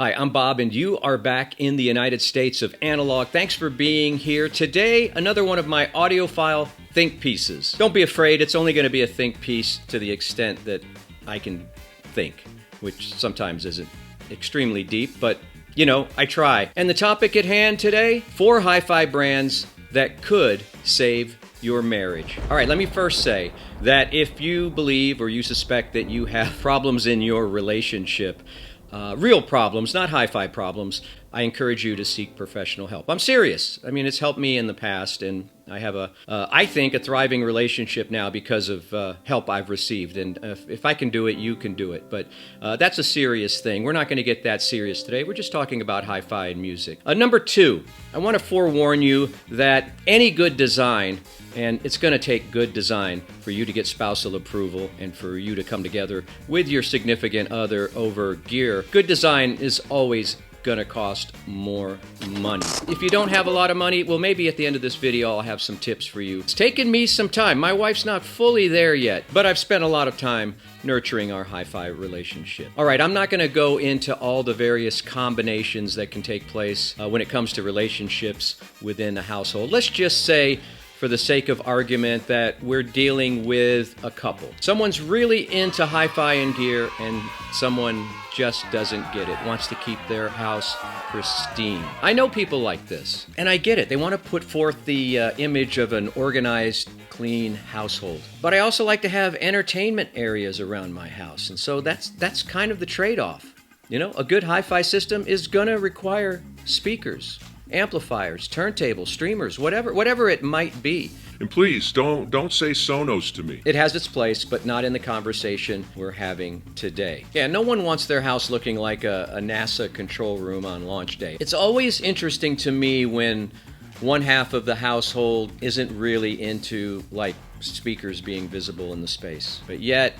Hi, I'm Bob, and you are back in the United States of analog. Thanks for being here. Today, another one of my audiophile think pieces. Don't be afraid, it's only going to be a think piece to the extent that I can think, which sometimes isn't extremely deep, but you know, I try. And the topic at hand today, 4 hi-fi brands that could save your marriage. All right, let me first say that if you believe or you suspect that you have problems in your relationship, real problems, not hi-fi problems, I encourage you to seek professional help. I'm serious. I mean, it's helped me in the past, and I have I think, a thriving relationship now because of help I've received. And if I can do it, you can do it. But that's a serious thing. We're not going to get that serious today. We're just talking about hi-fi and music. Number 2, I want to forewarn you that any good design, and it's going to take good design for you to get spousal approval and for you to come together with your significant other over gear. Good design is always going to cost more money. If you don't have a lot of money, well, maybe at the end of this video, I'll have some tips for you. It's taken me some time. My wife's not fully there yet, but I've spent a lot of time nurturing our hi-fi relationship. All right, I'm not going to go into all the various combinations that can take place when it comes to relationships within a household. Let's just say, for the sake of argument, that we're dealing with a couple. Someone's really into hi-fi and gear, and someone just doesn't get it, wants to keep their house pristine. I know people like this, and I get it. They want to put forth the image of an organized, clean household. But I also like to have entertainment areas around my house, and so that's kind of the trade-off. You know, a good hi-fi system is gonna require speakers, amplifiers, turntables, streamers, whatever it might be. And please, don't say Sonos to me. It has its place, but not in the conversation we're having today. Yeah, no one wants their house looking like a NASA control room on launch day. It's always interesting to me when one half of the household isn't really into, like, speakers being visible in the space. But yet,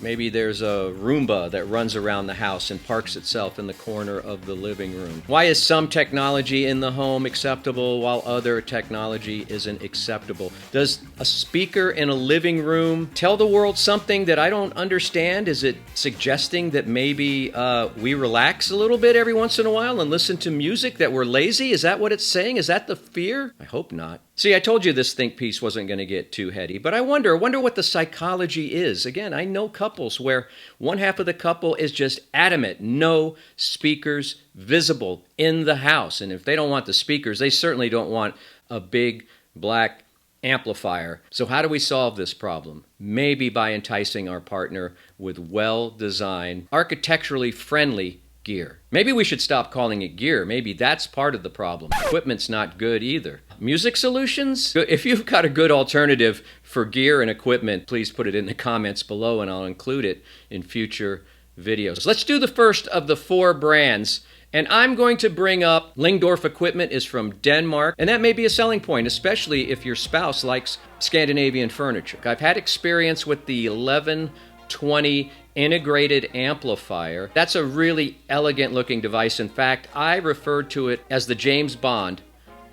maybe there's a Roomba that runs around the house and parks itself in the corner of the living room. Why is some technology in the home acceptable while other technology isn't acceptable? Does a speaker in a living room tell the world something that I don't understand? Is it suggesting that maybe we relax a little bit every once in a while and listen to music, that we're lazy? Is that what it's saying? Is that the fear? I hope not. See, I told you this think piece wasn't going to get too heady, but I wonder what the psychology is. Again, I know couples where one half of the couple is just adamant, no speakers visible in the house. And if they don't want the speakers, they certainly don't want a big black amplifier. So how do we solve this problem? Maybe by enticing our partner with well-designed, architecturally friendly gear. Maybe we should stop calling it gear. Maybe that's part of the problem. Equipment's not good either. Music solutions? If you've got a good alternative for gear and equipment, please put it in the comments below and I'll include it in future videos. Let's do the first of the 4 brands. And I'm going to bring up Lingorf equipment is from Denmark, and that may be a selling point, especially if your spouse likes Scandinavian furniture. I've had experience with the 1120 integrated amplifier. That's a really elegant looking device. In fact, I referred to it as the James Bond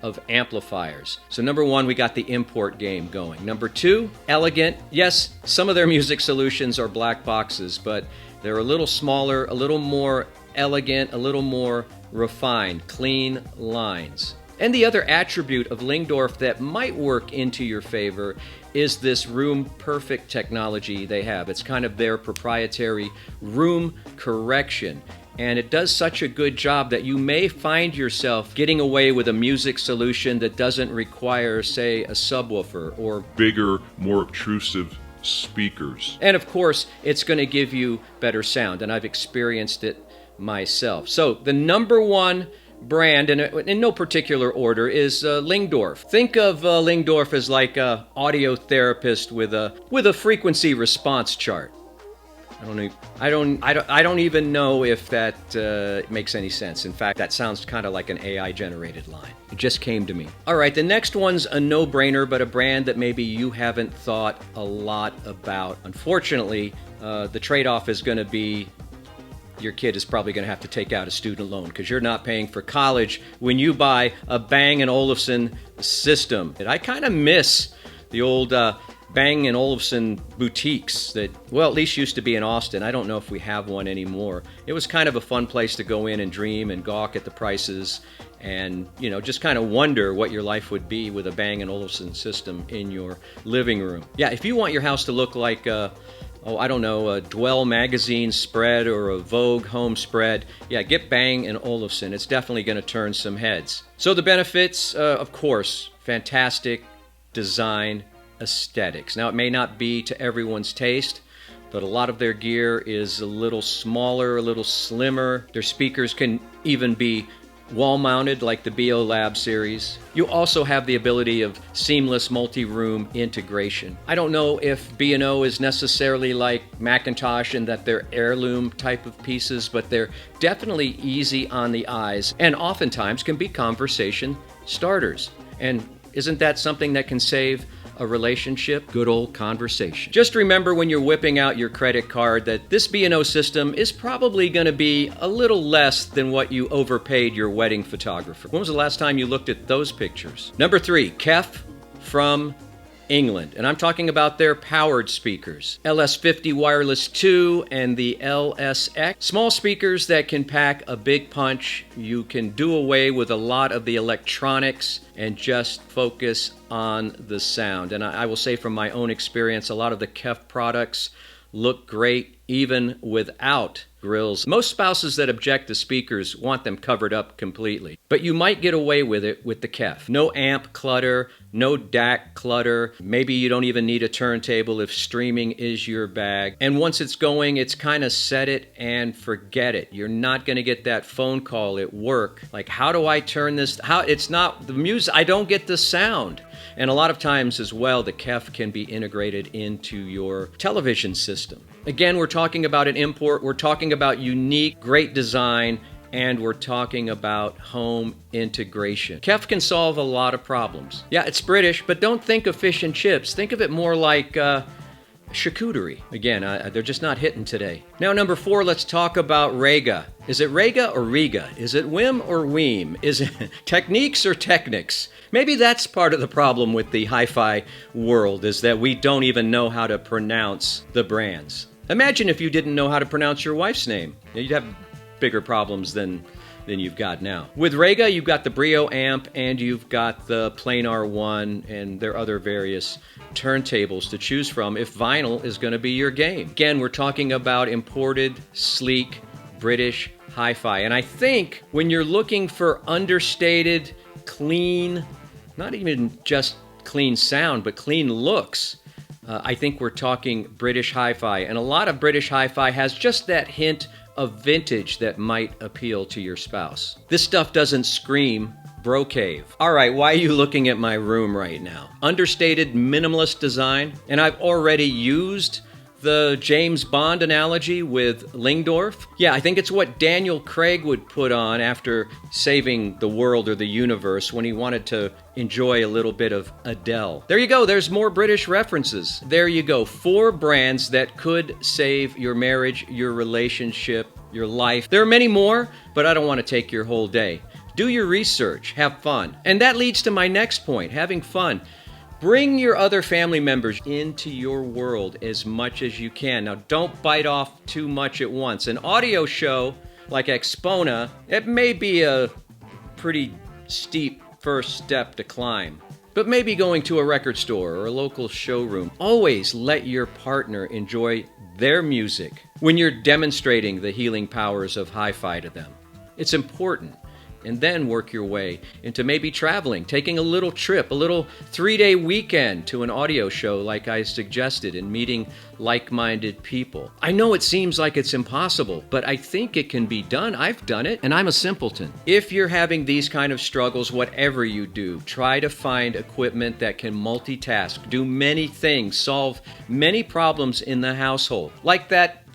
of amplifiers. So number 1, we got the import game going. Number 2, elegant. Yes, some of their music solutions are black boxes, but they're a little smaller, a little more elegant, a little more refined, clean lines. And the other attribute of Lyngdorf that might work into your favor is this room perfect technology they have. It's kind of their proprietary room correction. And it does such a good job that you may find yourself getting away with a music solution that doesn't require, say, a subwoofer or Bigger, more obtrusive speakers. And of course, it's going to give you better sound, and I've experienced it myself. So the number 1 brand, and in no particular order, is Lyngdorf. Think of Lyngdorf as like an audio therapist with a frequency response chart. I don't even know if that makes any sense. In fact, that sounds kind of like an AI-generated line. It just came to me. All right, the next one's a no-brainer, but a brand that maybe you haven't thought a lot about. Unfortunately, the trade-off is going to be your kid is probably going to have to take out a student loan because you're not paying for college when you buy a Bang & Olufsen system. And I kind of miss the old Bang & Olufsen boutiques that, well, at least used to be in Austin. I don't know if we have one anymore. It was kind of a fun place to go in and dream and gawk at the prices and, you know, just kind of wonder what your life would be with a Bang & Olufsen system in your living room. Yeah, if you want your house to look like a Dwell magazine spread or a Vogue home spread, yeah, get Bang & Olufsen. It's definitely going to turn some heads. So the benefits, of course, fantastic design, aesthetics. Now, it may not be to everyone's taste, but a lot of their gear is a little smaller, a little slimmer. Their speakers can even be wall-mounted like the BO Lab series. You also have the ability of seamless multi-room integration. I don't know if B&O is necessarily like Macintosh in that they're heirloom type of pieces, but they're definitely easy on the eyes and oftentimes can be conversation starters. And isn't that something that can save a relationship? Good old conversation. Just remember when you're whipping out your credit card that this B&O system is probably going to be a little less than what you overpaid your wedding photographer. When was the last time you looked at those pictures? Number 3, Kef from England. And I'm talking about their powered speakers. LS50 Wireless 2 and the LSX. Small speakers that can pack a big punch. You can do away with a lot of the electronics and just focus on the sound. And I will say from my own experience, a lot of the Kef products look great even without grills. Most spouses that object to speakers want them covered up completely. But you might get away with it with the Kef. No amp clutter, no DAC clutter. Maybe you don't even need a turntable if streaming is your bag. And once it's going, it's kind of set it and forget it. You're not going to get that phone call at work like, how do I turn this? It's not the music. I don't get the sound. And a lot of times as well, the Kef can be integrated into your television system. Again, we're talking about an import. We're talking about unique, great design, and we're talking about home integration. Kef can solve a lot of problems. Yeah, it's British, but don't think of fish and chips. Think of it more like charcuterie. Again, they're just not hitting today. Now, number 4, let's talk about Rega. Is it Rega or Riga? Is it Whim or Weem? Is it techniques or technics? Maybe that's part of the problem with the hi-fi world, is that we don't even know how to pronounce the brands. Imagine if you didn't know how to pronounce your wife's name. You'd have bigger problems than you've got now. With Rega, you've got the Brio amp and you've got the Planar 1 and their other various turntables to choose from if vinyl is going to be your game. Again, we're talking about imported, sleek, British hi-fi. And I think when you're looking for understated, clean, not even just clean sound, but clean looks, I think we're talking British hi-fi. And a lot of British hi-fi has just that hint of vintage that might appeal to your spouse. This stuff doesn't scream bro cave. All right, why are you looking at my room right now? Understated minimalist design, and I've already used the James Bond analogy with Lingdorf. Yeah, I think it's what Daniel Craig would put on after saving the world or the universe when he wanted to enjoy a little bit of Adele. There you go, there's more British references. There you go, 4 brands that could save your marriage, your relationship, your life. There are many more, but I don't want to take your whole day. Do your research, have fun. And that leads to my next point, having fun. Bring your other family members into your world as much as you can. Now, don't bite off too much at once. An audio show like Expona, it may be a pretty steep first step to climb. But maybe going to a record store or a local showroom. Always let your partner enjoy their music when you're demonstrating the healing powers of hi-fi to them. It's important. And then work your way into maybe traveling, taking a little trip, a little 3-day weekend to an audio show like I suggested, and meeting like-minded people. I know it seems like it's impossible, but I think it can be done. I've done it, and I'm a simpleton. If you're having these kind of struggles, whatever you do, try to find equipment that can multitask, do many things, solve many problems in the household, like that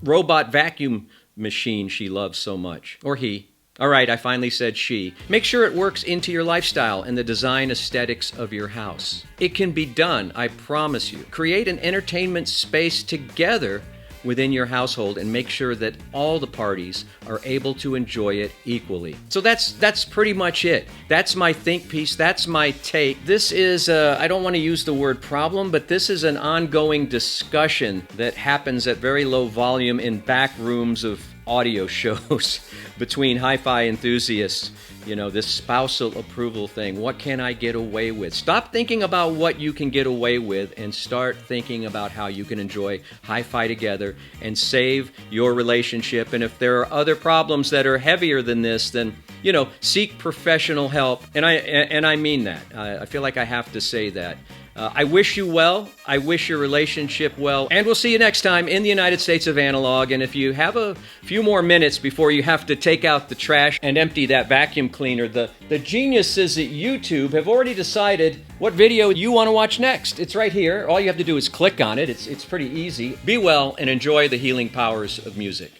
robot vacuum machine she loves so much, or he. All right, I finally said she. Make sure it works into your lifestyle and the design aesthetics of your house. It can be done, I promise you. Create an entertainment space together within your household and make sure that all the parties are able to enjoy it equally. So that's pretty much it. That's my think piece. That's my take. This is, I don't want to use the word problem, but this is an ongoing discussion that happens at very low volume in back rooms of audio shows between hi-fi enthusiasts. You know, this spousal approval thing. What can I get away with? Stop thinking about what you can get away with and start thinking about how you can enjoy hi-fi together and save your relationship. And if there are other problems that are heavier than this, then, you know, seek professional help. And I mean that. I feel like I have to say that. I wish you well. I wish your relationship well. And we'll see you next time in the United States of Analog. And if you have a few more minutes before you have to take out the trash and empty that vacuum cleaner, the geniuses at YouTube have already decided what video you want to watch next. It's right here. All you have to do is click on it. It's pretty easy. Be well and enjoy the healing powers of music.